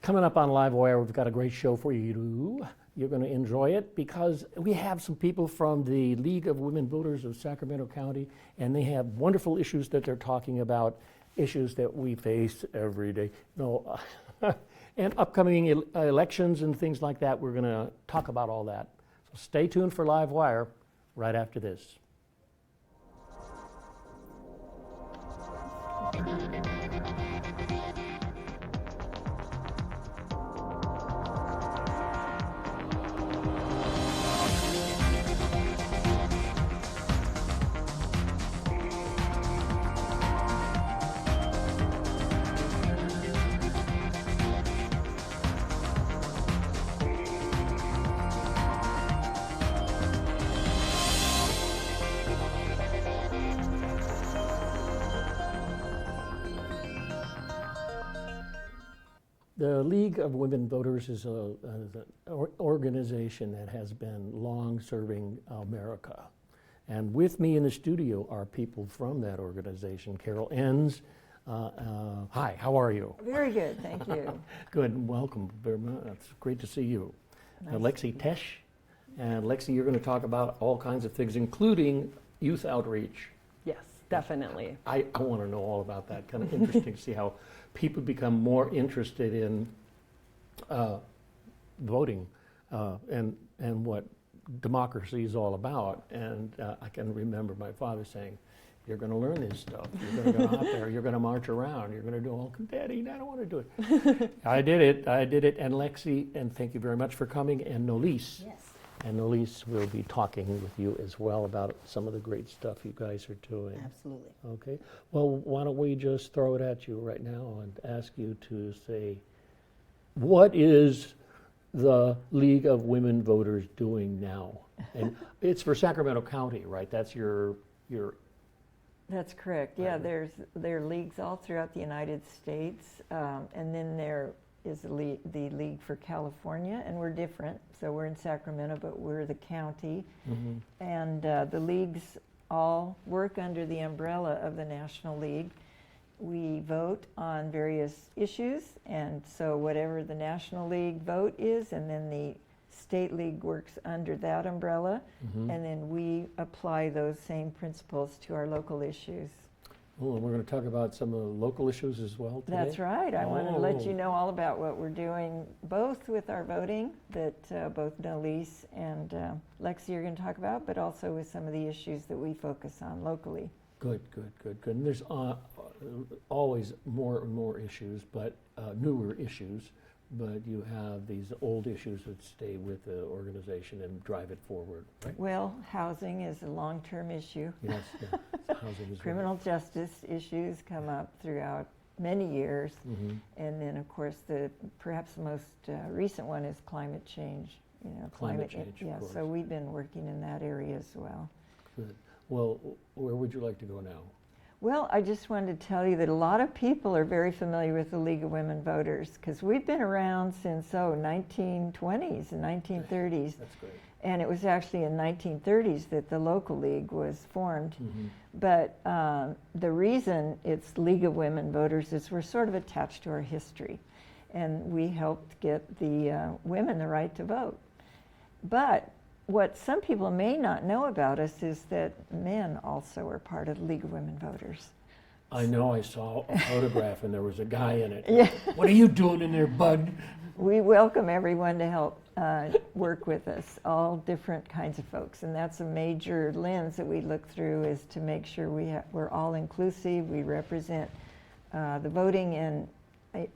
Coming up on LiveWire, we've got a great show for you. You're going to enjoy it because we have some people from the League of Women Voters of Sacramento County, and they have wonderful issues that they're talking about, issues that we face every day. No, and upcoming elections and things like that. We're going to talk about all that. So stay tuned for LiveWire right after this. The League of Women Voters is an organization that has been long serving America. And with me in the studio are people from that organization. Carol Enns. Hi, how are you? Very good, thank you. Good, welcome very much. It's great to see you. Nice Lexi Tesh. And Lexi, you're going to talk about all kinds of things, including youth outreach. Yes, definitely. I want to know all about that. Kind of interesting to see how people become more interested in voting and what democracy is all about. And I can remember my father saying, "You're going to learn this stuff. You're going to go out there. You're going to march around. You're going to do all." "Daddy, I don't want to do it." I did it. And Lexi, and thank you very much for coming. And Nolise. Yes. And Nolise will be talking with you as well about some of the great stuff you guys are doing. Absolutely. Okay. Well, why don't we just throw it at you right now and ask you to say, what is the League of Women Voters doing now? And it's for Sacramento County, right? That's your. That's correct. Yeah, there are leagues all throughout the United States, and then there is the League for California, and we're different. So we're in Sacramento, but we're the county. Mm-hmm. And the leagues all work under the umbrella of the National League. We vote on various issues, and so whatever the National League vote is, and then the State League works under that umbrella, Mm-hmm. and then we apply those same principles to our local issues. Oh, and we're going to talk about some of the local issues as well today. That's right. I want to let Oh. you know all about what we're doing, both with our voting that both Nolise and Lexi are going to talk about, but also with some of the issues that we focus on locally. Good. And there's always more and more issues, but newer issues. But you have these old issues that stay with the organization and drive it forward, right? Well, housing is a long-term issue. Yes, housing is Criminal justice issues come up throughout many years. Mm-hmm. And then, of course, perhaps the most recent one is climate change. Climate change, of Yeah, course. so we've been working in that area as well. Good. Well, where would you like to go now? Well, I just wanted to tell you that a lot of people are very familiar with the League of Women Voters because we've been around since 1920s and 1930s. That's great. And it was actually in 1930s that the local league was formed. Mm-hmm. But the reason it's League of Women Voters is we're sort of attached to our history. And we helped get the women the right to vote. But what some people may not know about us is that men also are part of the League of Women Voters. I know, I saw a photograph and there was a guy in it. Yeah. What are you doing in there, bud? We welcome everyone to help work with us, all different kinds of folks. And that's a major lens that we look through, is to make sure we're all inclusive. We represent the voting in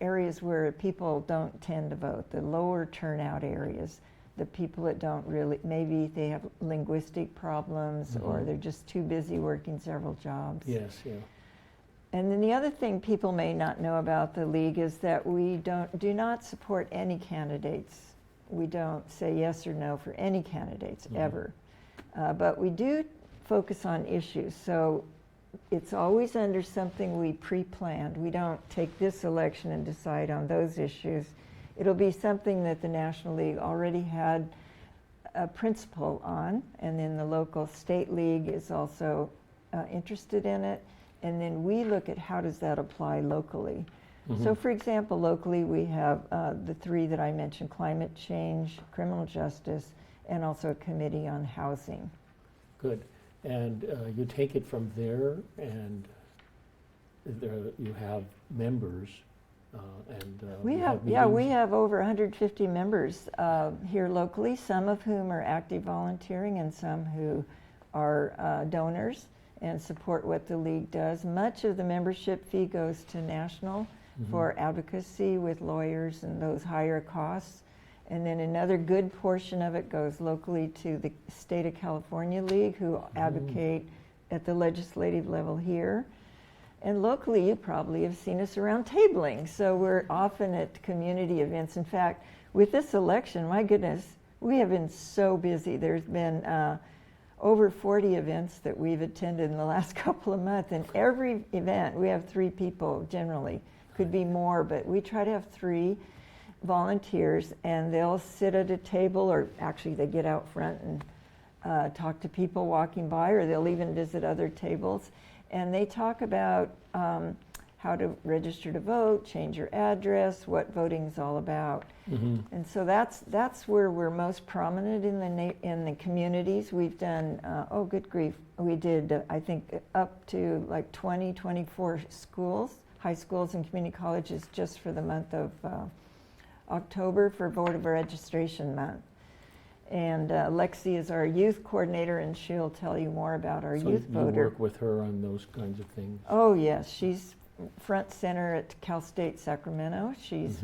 areas where people don't tend to vote, the lower turnout areas. The people that don't really, maybe they have linguistic problems, Mm-hmm. or they're just too busy working several jobs. Yes, yeah. And then the other thing people may not know about the League is that we do not support any candidates. We don't say yes or no for any candidates, Mm-hmm. ever. But we do focus on issues. So it's always under something we pre-planned. We don't take this election and decide on those issues. It'll be something that the National League already had a principle on, and then the local state league is also interested in it. And then we look at how does that apply locally. So for example, locally we have the three that I mentioned: climate change, criminal justice, and also a committee on housing. Good. And you take it from there, and you have members, and We you have, meetings. we have over 150 members here locally, some of whom are active volunteering and some who are donors and support what the league does. Much of the membership fee goes to national for advocacy with lawyers and those higher costs. And then another good portion of it goes locally to the State of California League, who advocate at the legislative level here. And locally, you probably have seen us around tabling. So we're often at community events. In fact, with this election, my goodness, we have been so busy. There's been over 40 events that we've attended in the last couple of months. And every event, we have 3 people generally. Could be more, but we try to have 3 volunteers, and they'll sit at a table, or actually they get out front and talk to people walking by, or they'll even visit other tables. And they talk about how to register to vote, change your address, what voting's all about. And so that's where we're most prominent in the communities. We've done, oh good grief, we did I think up to like 24 schools, high schools and community colleges, just for the month of October for voter registration month. And Lexi is our youth coordinator, and she'll tell you more about our youth voter. You work with her on those kinds of things? Oh yes, she's front center at Cal State Sacramento. She's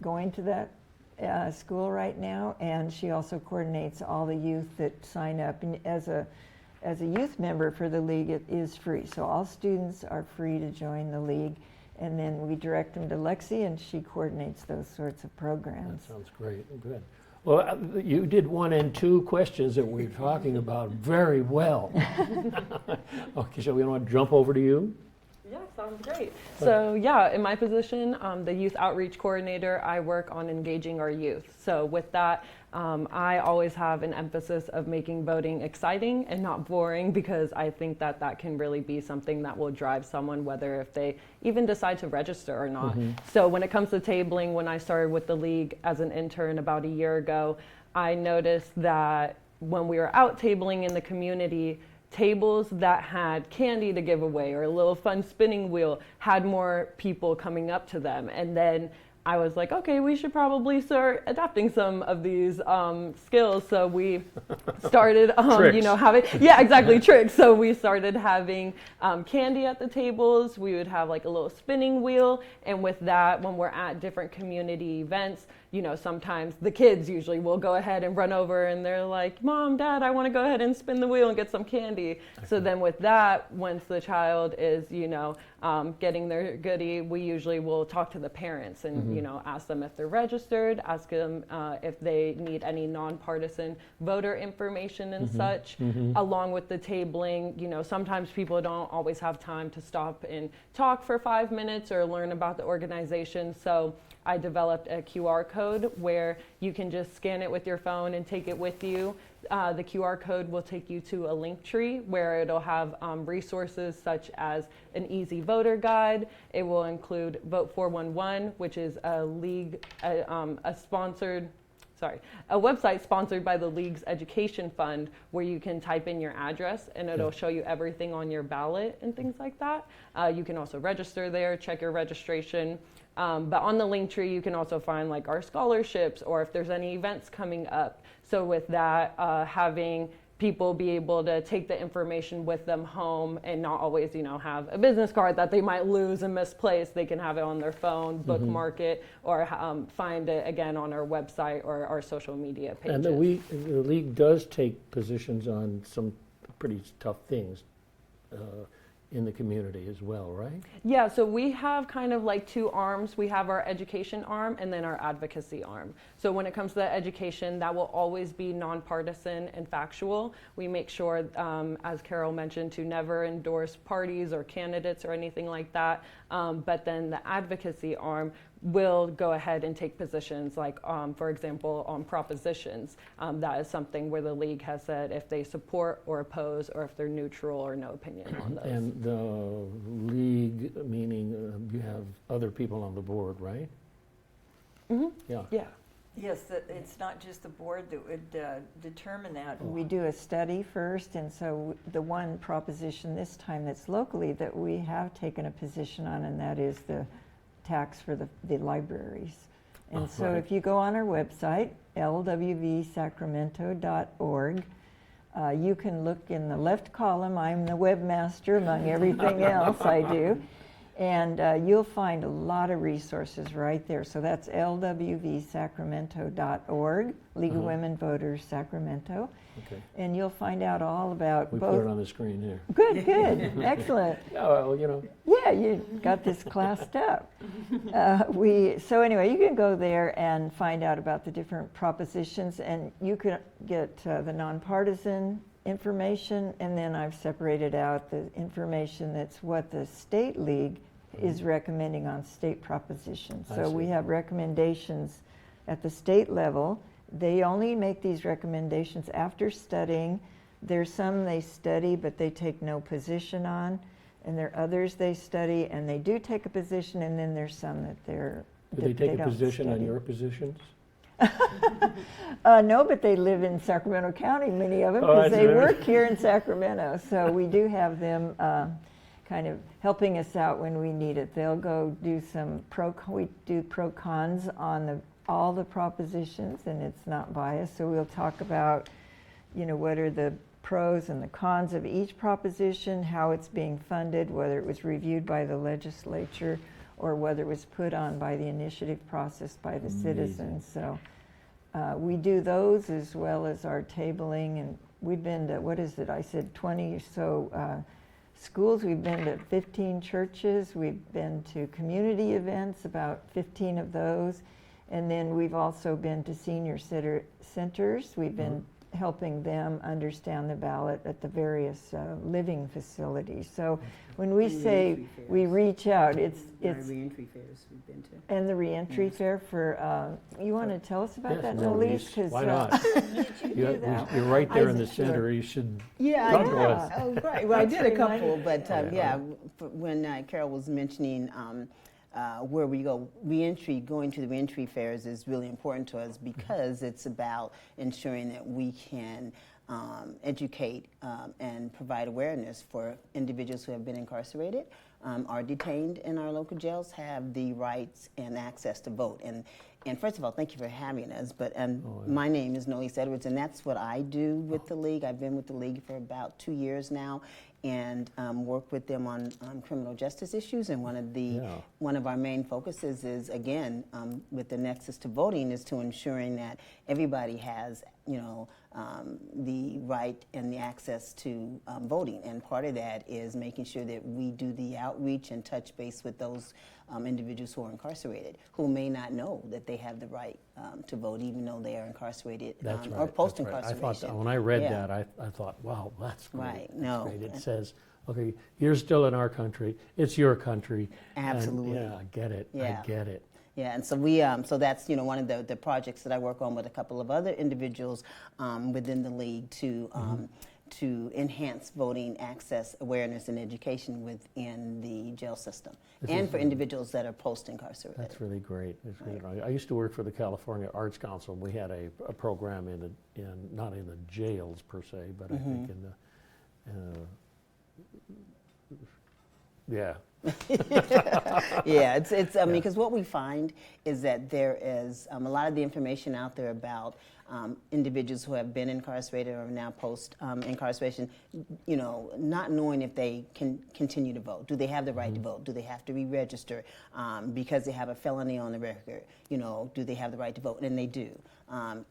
going to that school right now, and she also coordinates all the youth that sign up. And as a youth member for the league, it is free. So all students are free to join the league. And then we direct them to Lexi, and she coordinates those sorts of programs. That sounds great. Good. Well, you did 1 and 2 questions that we're talking about very well. Okay, so we want to jump over to you? Yeah, sounds great. So yeah, in my position, the youth outreach coordinator, I work on engaging our youth. So with that, I always have an emphasis of making voting exciting and not boring, because I think that that can really be something that will drive someone, whether if they even decide to register or not. So when it comes to tabling, when I started with the league as an intern about a year ago, I noticed that when we were out tabling in the community, tables that had candy to give away or a little fun spinning wheel had more people coming up to them. And then I was like, okay, we should probably start adapting some of these skills. So we started, having, exactly, tricks. So we started having candy at the tables. We would have like a little spinning wheel. And with that, when we're at different community events, sometimes the kids usually will go ahead and run over and they're like, Mom, Dad, I want to go ahead and spin the wheel and get some candy. So then with that, once the child is, getting their goodie, we usually will talk to the parents and, ask them if they're registered, ask them if they need any nonpartisan voter information and such. Along with the tabling, sometimes people don't always have time to stop and talk for 5 minutes or learn about the organization. So I developed a QR code where you can just scan it with your phone and take it with you. The QR code will take you to a link tree where it'll have resources such as an easy voter guide. It will include Vote 411, which is a league, a website sponsored by the League's Education Fund, where you can type in your address and it'll show you everything on your ballot and things like that. You can also register there, check your registration. But on the link tree, you can also find like our scholarships or if there's any events coming up. So with that, having people be able to take the information with them home and not always, have a business card that they might lose and misplace. They can have it on their phone, bookmark it, or find it again on our website or our social media pages. And the league does take positions on some pretty tough things in the community as well, right? Yeah, so we have kind of like 2 arms. We have our education arm and then our advocacy arm. So when it comes to the education, that will always be nonpartisan and factual. We make sure, as Carol mentioned, to never endorse parties or candidates or anything like that. But then the advocacy arm, will go ahead and take positions like, for example, on propositions. That is something where the league has said if they support or oppose or if they're neutral or no opinion on those. And the league, meaning you have other people on the board, right? Mm-hmm. Yeah. Yeah. Yes, it's not just the board that would determine that. We do a study first, and so the one proposition this time that's locally that we have taken a position on, and that is the tax for the libraries. And so right. if you go on our website, lwvsacramento.org, you can look in the left column. I'm the webmaster among everything else I do. And you'll find a lot of resources right there. So that's lwvsacramento.org, League of Women Voters Sacramento. Okay. And you'll find out all about We both. put it on the screen here. Good, good, excellent. Yeah, well, you know. Yeah, you got this classed up. So anyway, you can go there and find out about the different propositions, and you can get the nonpartisan information, and then I've separated out the information that's what the state league is recommending on state propositions. I So we see. have recommendations at the state level. They only make these recommendations after studying. There's some they study but they take no position on, and there are others they study and they do take a position, and then there's some that Do they take a don't position on study. your positions? No, but they live in Sacramento County, many of them, Oh, because that's they right. work here in Sacramento. So we do have them kind of helping us out when we need it. They'll go do we do pro cons on all the propositions, and it's not biased. So we'll talk about, what are the pros and the cons of each proposition, how it's being funded, whether it was reviewed by the legislature or whether it was put on by the initiative process by the citizens. So we do those as well as our tabling, and we've been to, 20 or so schools. We've been to 15 churches. We've been to community events, about 15 of those. And then we've also been to senior centers. We've been helping them understand the ballot at the various living facilities. So when we say we reach out, it's reentry fairs we've been to. and the reentry fair for, you want to tell us about Yes, that, Louise, Elise? why not? You're right there in the center. You should Yeah, talk to us. Oh, right. Well, I did a couple, but Yeah. when Carol was mentioning where we go, going to the reentry fairs is really important to us because it's about ensuring that we can educate and provide awareness for individuals who have been incarcerated, are detained in our local jails, have the rights and access to vote. And first of all, thank you for having us. But my name is Noelise Edwards, and that's what I do with the League. I've been with the League for about 2 years now, and work with them on criminal justice issues. And one of our main focuses is, again, with the nexus to voting, is to ensuring that everybody has the right and the access to voting. And part of that is making sure that we do the outreach and touch base with those individuals who are incarcerated, who may not know that they have the right to vote, even though they are incarcerated That's right. or that's post-incarceration. right. I thought, when I read Yeah. that, I thought, wow, that's great. Right. That's No. great. It says, okay, you're still in our country. It's your country. And, Absolutely. yeah, I get it. Yeah. I get it. Yeah, and so so that's one of the projects that I work on with a couple of other individuals within the League to enhance voting access, awareness, and education within the jail system, and for individuals that are post-incarcerated. That's really great. It's really great. I used to work for the California Arts Council. We had a program not in the jails per se, but I think in the yeah. Yeah, it's because what we find is that there is a lot of the information out there about individuals who have been incarcerated or now post incarceration, not knowing if they can continue to vote. Do they have the right to vote? Do they have to re-register because they have a felony on the record? Do they have the right to vote? And they do.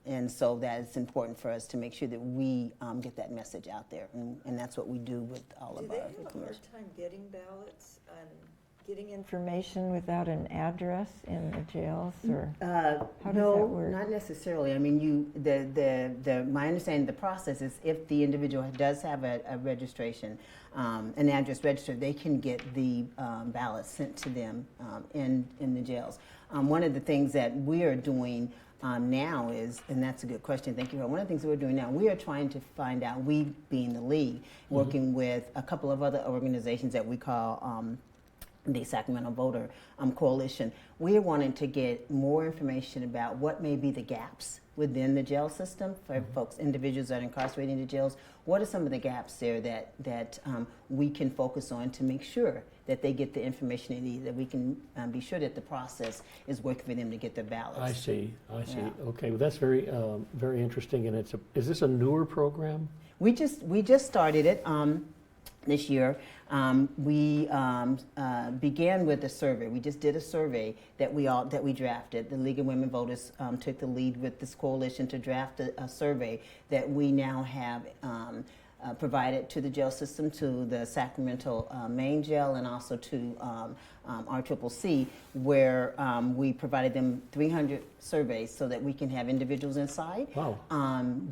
And so that it's important for us to make sure that we get that message out there, and that's what we do with all of our Do they have a hard commissions. time getting ballots and getting information without an address in the jails, or how does No, that work? not necessarily. I mean, my understanding of the process is if the individual does have a registration, an address registered, they can get the ballots sent to them in the jails. one of the things that we are doing now is, and that's a good question, thank you. One of the things that we're doing now, we are trying to find out, we being the league, working with a couple of other organizations that we call the Sacramento Voter Coalition. We are wanting to get more information about what may be the gaps within the jail system for folks, individuals that are incarcerated in the jails. What are some of the gaps there that we can focus on to make sure that they get the information they need, that we can be sure that the process is working for them to get their ballots. I see. Yeah. Okay, well, that's very interesting. And is this a newer program? We just started it this year. We began with a survey. We just did a survey that we drafted. The League of Women Voters took the lead with this coalition to draft a survey that we now have provided to the jail system, to the Sacramento main jail, and also to RCCC, where we provided them 300 surveys so that we can have individuals inside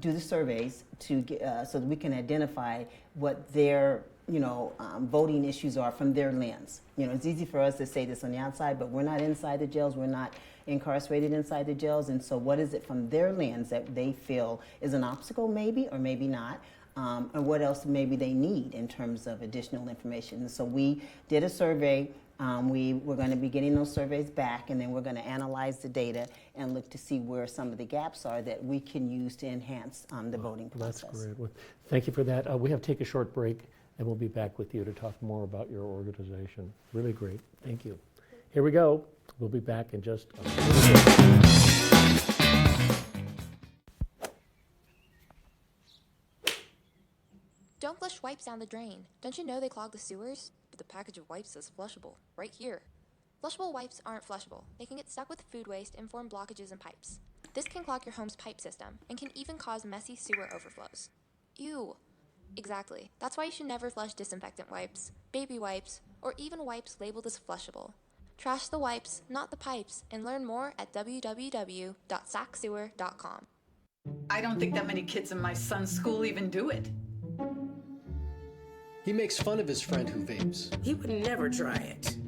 do the surveys to get, so that we can identify what their voting issues are from their lens. It's easy for us to say this on the outside, but we're not inside the jails. We're not incarcerated inside the jails. And so what is it from their lens that they feel is an obstacle, maybe, or maybe not? And what else maybe they need in terms of additional information. And so we did a survey. We're going to be getting those surveys back, and then we're going to analyze the data and look to see where some of the gaps are that we can use to enhance the voting process. That's great. Well, thank you for that. We have to take a short break, and we'll be back with you to talk more about your organization. Really great. Thank you. Here we go. We'll be back in just a minute. Don't flush wipes down the drain. Don't you know they clog the sewers? But the package of wipes says flushable, right here. Flushable wipes aren't flushable. They can get stuck with food waste and form blockages in pipes. This can clog your home's pipe system and can even cause messy sewer overflows. Ew. Exactly. That's why you should never flush disinfectant wipes, baby wipes, or even wipes labeled as flushable. Trash the wipes, not the pipes, and learn more at www.sacsewer.com. I don't think that many kids in my son's school even do it. He makes fun of his friend who vapes. He would never try it.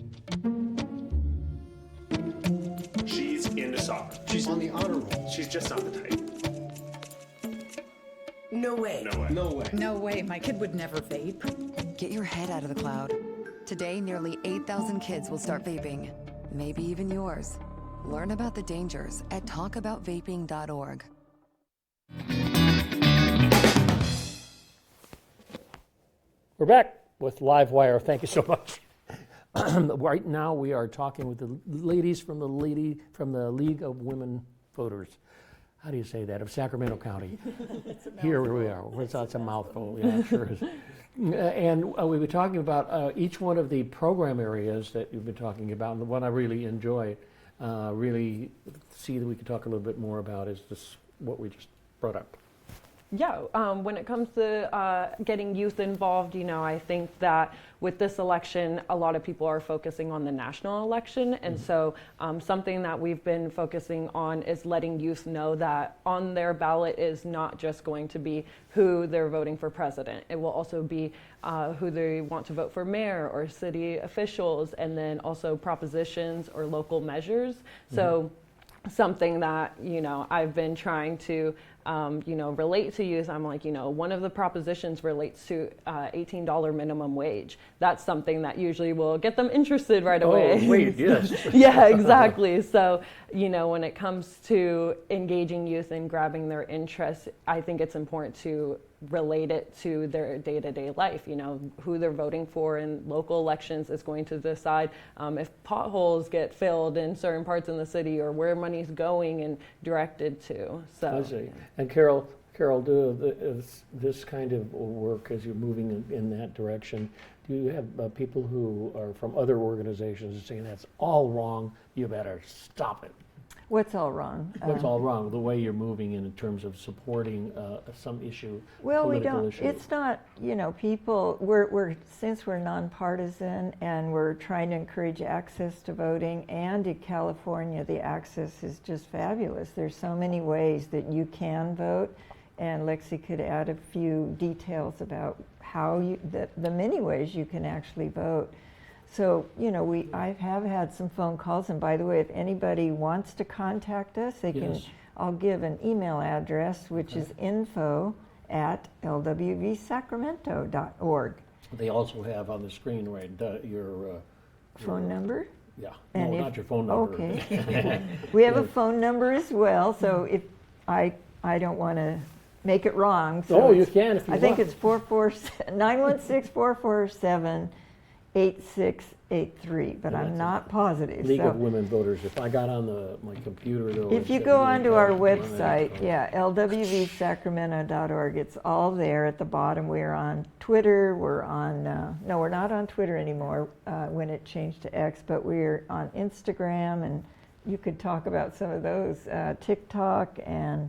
She's into soccer. She's on the honor roll. She's just not the type. No way. No way. No way. No way, my kid would never vape. Get your head out of the cloud. Today, nearly 8,000 kids will start vaping. Maybe even yours. Learn about the dangers at talkaboutvaping.org. We're back with LiveWire. Thank you so much. Right now, we are talking with the ladies from the League of Women Voters. How do you say that? Of Sacramento County. Here we are. It's a mouthful. Yeah, it sure is. And we were talking about each one of the program areas that you've been talking about. And the one I really enjoy, really see that we could talk a little bit more about is this, what we just brought up. Yeah, when it comes to getting youth involved, I think that with this election, a lot of people are focusing on the national election. And so something that we've been focusing on is letting youth know that on their ballot is not just going to be who they're voting for president. It will also be who they want to vote for mayor or city officials, and then also propositions or local measures. So something that, I've been trying to, relate to youth. I'm like, one of the propositions relates to $18 minimum wage. That's something that usually will get them interested right away. Oh, wait, yes. Yeah, exactly. So, when it comes to engaging youth and grabbing their interest, I think it's important to relate it to their day-to-day life. Who they're voting for in local elections is going to decide if potholes get filled in certain parts in the city or where money's going and directed to. So, I see. And Carol, this kind of work as you're moving in that direction, do you have people who are from other organizations saying that's all wrong, you better stop it? What's all wrong? What's all wrong? The way you're moving in terms of supporting some issue, Well, we political don't. issue. It's not. People. We're since we're nonpartisan and we're trying to encourage access to voting. And in California, the access is just fabulous. There's so many ways that you can vote, and Lexi could add a few details about how the many ways you can actually vote. So, you know, I have had some phone calls, and by the way, if anybody wants to contact us, they can, Yes. I'll give an email address, which is info@lwvsacramento.org. They also have on the screen, right, your Phone number? yeah, And no, if- not your phone number. Okay. We have a phone number as well, so if I don't want to make it wrong. So Oh, you it's- can if you I think want. it's 916-447-8683, but I'm that's not positive. League so of Women Voters. If I got on my computer, though. if you it's go really onto our tough to run website, it. yeah, lwvsacramento.org, it's all there at the bottom. We're on Twitter, we're on, no, we're not on Twitter anymore when it changed to X, but we're on Instagram, and you could talk about some of those, TikTok and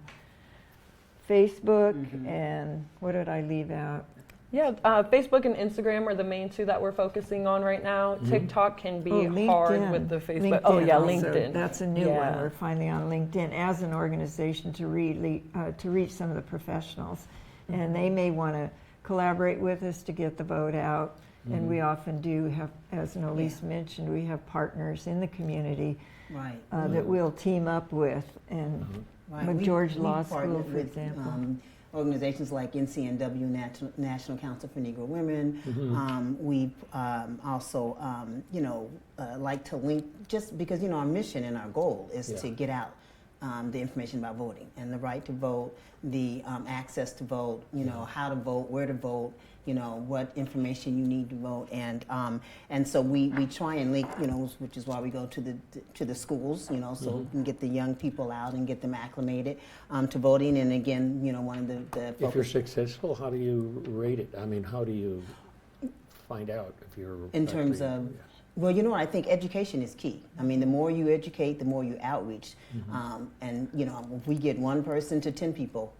Facebook, and what did I leave out? Yeah, Facebook and Instagram are the main two that we're focusing on right now. TikTok can be hard LinkedIn. with the Facebook. Oh yeah, also, LinkedIn. That's a new one. Yeah. We're finally on LinkedIn as an organization to reach some of the professionals, and they may want to collaborate with us to get the vote out. And we often do have, as Nolise mentioned, we have partners in the community Right. that we'll team up with, and Right. McGeorge We Law School, partnered for with, example. Organizations like NCNW, National Council for Negro Women. We also, like to link, just because, you know, our mission and our goal is to get out the information about voting and the right to vote, the access to vote, you know, how to vote, where to vote, you know, what information you need to vote, and so we try and link, you know, which is why we go to the schools, you know, so we can get the young people out and get them acclimated to voting. And again, you know, one of the If you're focus successful, how do you rate it? I mean, how do you find out if you're in terms actually- of. Well, you know, I think education is key. I mean, the more you educate, the more you outreach. And, you know, if we get one person to 10 people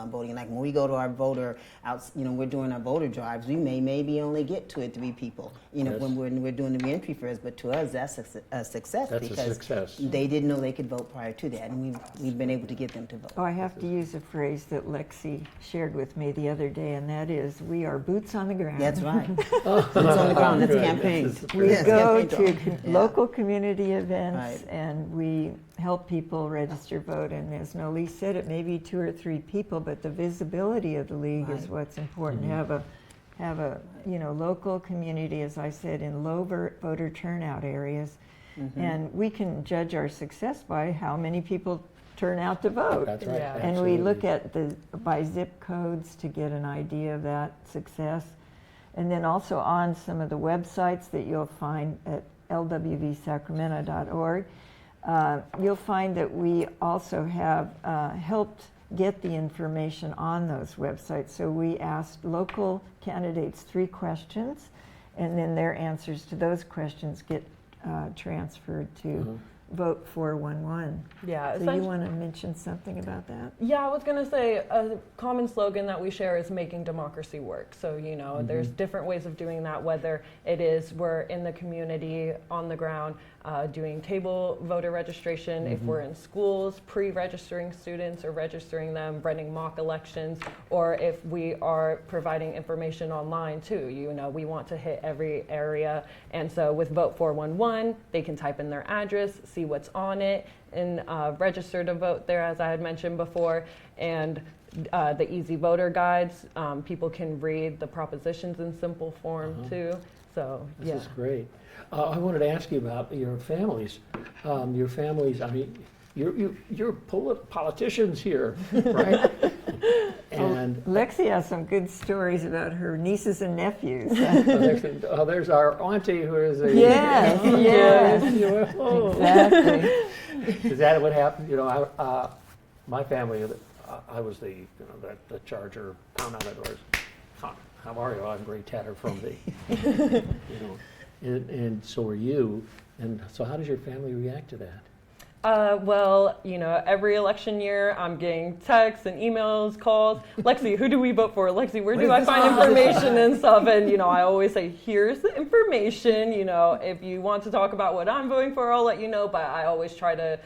voting, like when we go to our voter out, you know, we're doing our voter drives, we maybe only get 2 or 3 people, you know, Yes. when we're doing the reentry fairs. But to us, that's a success That's a because success. they didn't know they could vote prior to that, and we've been able to get them to vote. Oh, I have to use a phrase that Lexi shared with me the other day, and that is, we are boots on the ground. That's right. Boots on the ground. That's Good. campaign. We Yes, go campaign to talk. Yeah. local community events, Right. and we help people register vote. And as Nolise said, it may be 2 or 3 people, but the visibility of the league is Right. what's important. Have a you know, local community, as I said, in low voter turnout areas, and we can judge our success by how many people turn out to vote. That's right. Yeah. And we look absolutely. at by zip codes to get an idea of that success. And then also on some of the websites that you'll find at lwvsacramento.org, you'll find that we also have helped get the information on those websites. So we asked local candidates 3 questions, and then their answers to those questions get transferred to Vote 411. Yeah, So you want to mention something about that? Yeah, I was going to say a common slogan that we share is making democracy work. So, you know, there's different ways of doing that, whether it is we're in the community on the ground doing table voter registration, if we're in schools, pre-registering students or registering them, running mock elections, or if we are providing information online too. You know, we want to hit every area. And so with Vote 411, they can type in their address, see what's on it, and register to vote there, as I had mentioned before. And the easy voter guides, people can read the propositions in simple form too. So This yeah. is great. I wanted to ask you about your families. I mean, you're politicians here, right? And Lexi has some good stories about her nieces and nephews. there's our auntie who is a Yes, yes. Oh. Exactly. Is that what happened? You know, my family, I was the the charger pound on the doors. How are you? I'm Gray Tatter from the, you know, and so are you. And so how does your family react to that? Well, every election year I'm getting texts and emails, calls. Lexi, who do we vote for? Lexi, where do I find information and stuff? And, I always say, here's the information. If you want to talk about what I'm voting for, I'll let you know. But I always try to,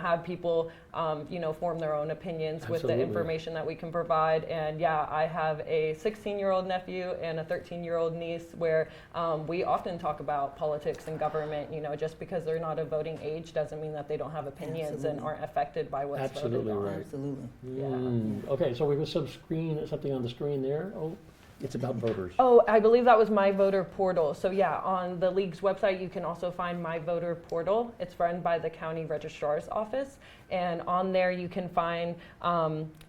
have people, form their own opinions with the information that we can provide. And yeah, I have a 16-year-old nephew and a 13-year-old niece where we often talk about politics and government. Just because they're not of voting age doesn't mean that they don't have opinions and aren't affected by what's voted on. Right. Absolutely. Yeah. Okay, so we have something on the screen there. Oh, it's about voters. Oh, I believe that was My Voter Portal. So yeah, on the league's website, you can also find My Voter Portal. It's run by the County Registrar's Office. And on there, you can find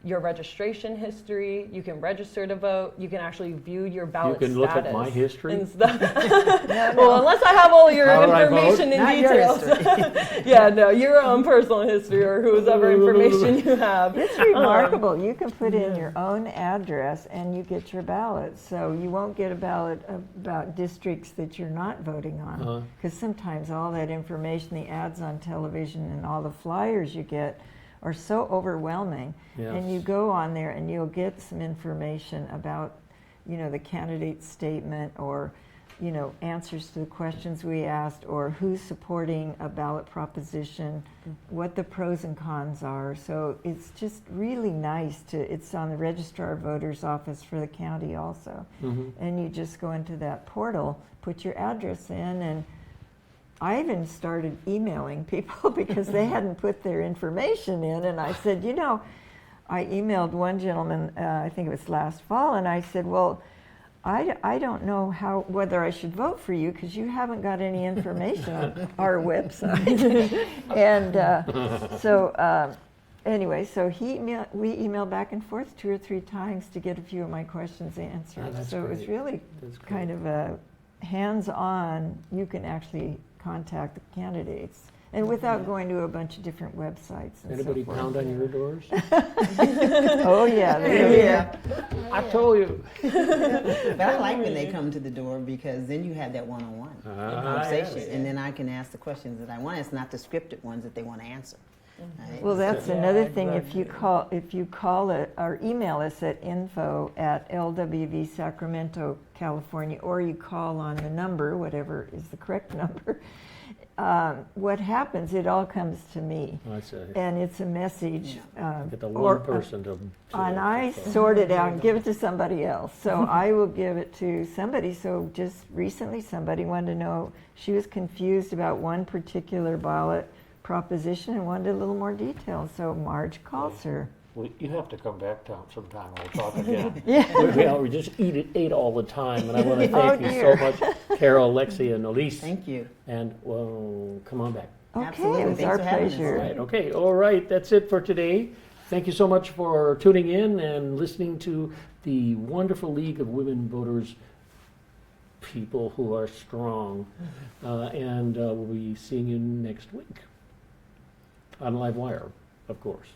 your registration history. You can register to vote. You can actually view your ballot status. You can look at my history? And stuff. Well, unless I have all your information in Not details. your history. Yeah, no, your own personal history or whoever information you have. It's remarkable. You can put in your own address and you get your ballot. So you won't get a ballot about districts that you're not voting on. Because sometimes all that information, the ads on television and all the flyers you get are so overwhelming. Yes. And you go on there and you'll get some information about, the candidate's statement or, answers to the questions we asked or who's supporting a ballot proposition, what the pros and cons are. So it's just really nice it's on the Registrar of Voters Office for the county also. And you just go into that portal, put your address in, and I even started emailing people because they hadn't put their information in. And I said, I emailed one gentleman, I think it was last fall, and I said, well, I don't know whether I should vote for you because you haven't got any information on our website. And anyway, so we emailed back and forth 2 or 3 times to get a few of my questions answered. So it was really kind of a hands-on, you can actually contact the candidates. And without going to a bunch of different websites and Anybody so forth. pound on your doors? Oh yeah. I told you. But I like when they come to the door because then you have that one-on-one conversation. Yes. And then I can ask the questions that I want. It's not the scripted ones that they want to answer. Right? Well, that's another thing. If you call it or email us at info@LWV Sacramento, California, or you call on the number, whatever is the correct number, what happens, it all comes to me. I see. And it's a message. Get the one person to And I sort it out and give it to somebody else. So I will give it to somebody. So just recently somebody wanted to know, she was confused about one particular ballot proposition and wanted a little more detail. So Marge calls her. Well, you have to come back sometime. We'll talk again. Yeah. We just ate all the time, and I want to thank you so much, Carol, Lexi, and Elise. Thank you. And well, come on back. Okay, Absolutely. it was Thanks our for having us. pleasure. Right. Okay. All right. That's it for today. Thank you so much for tuning in and listening to the wonderful League of Women Voters, people who are strong. And we'll be seeing you next week on LiveWire, of course.